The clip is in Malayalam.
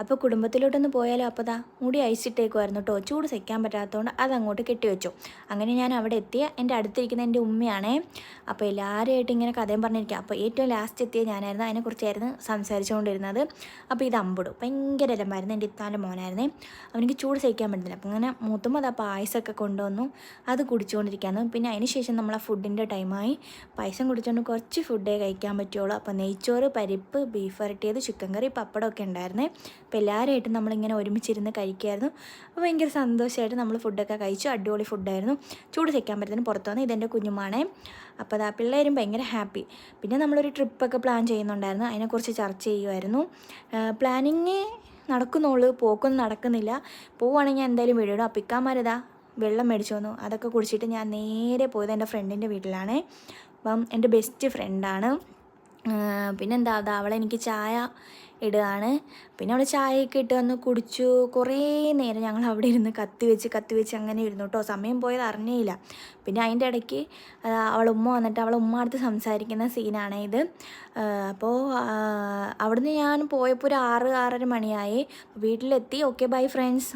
അപ്പോൾ കുടുംബത്തിലോട്ടൊന്ന് പോയാലോ, അപ്പോൾ ദാ മുടി അയച്ചിട്ടേക്കുമായിരുന്നു കേട്ടോ. ചൂട് സഹിക്കാൻ പറ്റാത്തതുകൊണ്ട് അതങ്ങോട്ട് കെട്ടിവെച്ചു. അങ്ങനെ ഞാൻ അവിടെ എത്തിയ എൻ്റെ അടുത്തിരിക്കുന്ന എൻ്റെ ഉമ്മയാണേ. അപ്പോൾ എല്ലാവരുമായിട്ട് ഇങ്ങനെ കഥയും പറഞ്ഞിരിക്കുക. അപ്പോൾ ഏറ്റവും ലാസ്റ്റ് എത്തിയ ഞാനായിരുന്നു. അതിനെക്കുറിച്ചായിരുന്നു സംസാരിച്ചുകൊണ്ടിരുന്നത്. അപ്പോൾ ഇത് അമ്പുടു ഭയങ്കര ഇലമായിരുന്നു. എൻ്റെ ഇത്താൻ്റെ മോനായിരുന്നേ. അവനിക്ക് ചൂട് സഹിക്കാൻ പറ്റുന്നില്ല. അപ്പോൾ അങ്ങനെ മൂത്തുമ്പോൾ അത് പായസമൊക്കെ കൊണ്ടുവന്നു. അത് കുടിച്ചുകൊണ്ടിരിക്കുകയാണ്. പിന്നെ അതിന് ശേഷം നമ്മൾ ആ ഫുഡിൻ്റെ ടൈമായി. പായസം കുടിച്ചുകൊണ്ട് കുറച്ച് ഫുഡേ കഴിക്കാൻ പറ്റുള്ളൂ. അപ്പോൾ നെയ്ച്ചോറ്, പരിപ്പ്, ബീഫ് വരട്ടിയത്, ചിക്കൻ കറി, പപ്പടമൊക്കെ ഉണ്ടായിരുന്നേ. അപ്പോൾ എല്ലാവരുമായിട്ടും നമ്മളിങ്ങനെ ഒരുമിച്ചിരുന്ന് കഴിക്കുമായിരുന്നു. അപ്പോൾ ഭയങ്കര സന്തോഷമായിട്ട് നമ്മൾ ഫുഡൊക്കെ കഴിച്ചു. അടിപൊളി ഫുഡായിരുന്നു. ചൂട് സഹിക്കാൻ പറ്റുന്നതിന് പുറത്തു വന്ന് ഇതെൻ്റെ കുഞ്ഞുമാണേ. അപ്പോൾ അതാ പിള്ളേരും ഭയങ്കര ഹാപ്പി. പിന്നെ നമ്മളൊരു ട്രിപ്പൊക്കെ പ്ലാൻ ചെയ്യുന്നുണ്ടായിരുന്നു. അതിനെക്കുറിച്ച് ചർച്ച ചെയ്യുമായിരുന്നു. പ്ലാനിങ് നടക്കുന്നുള്ളൂ, പോക്കൊന്നും നടക്കുന്നില്ല. പോവുകയാണെങ്കിൽ എന്തായാലും വീഡിയോ. അപ്പോൾ ഇക്കാമാരതാ വെള്ളം മേടിച്ചു വന്നു. അതൊക്കെ കുടിച്ചിട്ട് ഞാൻ നേരെ പോയത് എൻ്റെ ഫ്രണ്ടിൻ്റെ വീട്ടിലാണ്. അപ്പം എൻ്റെ ബെസ്റ്റ് ഫ്രണ്ടാണ്. പിന്നെന്താ അതാ അവളെനിക്ക് ചായ ഇടുകയാണ്. പിന്നെ അവൾ ചായയൊക്കെ ഇട്ട് വന്ന് കുടിച്ചു. കുറേ നേരം ഞങ്ങൾ അവിടെ ഇരുന്ന് കത്തി വെച്ച് അങ്ങനെ ഇരുന്നു കേട്ടോ. സമയം പോയത് അറിഞ്ഞേയില്ല. പിന്നെ അതിൻ്റെ ഇടയ്ക്ക് അവളെ ഉമ്മ വന്നിട്ട് അവളെ ഉമ്മ അടുത്ത് സംസാരിക്കുന്ന സീനാണ് ഇത്. അപ്പോൾ അവിടുന്ന് ഞാൻ പോയപ്പോൾ ഒരു 6-6:30 മണിയായി. വീട്ടിലെത്തി. Okay bye friends.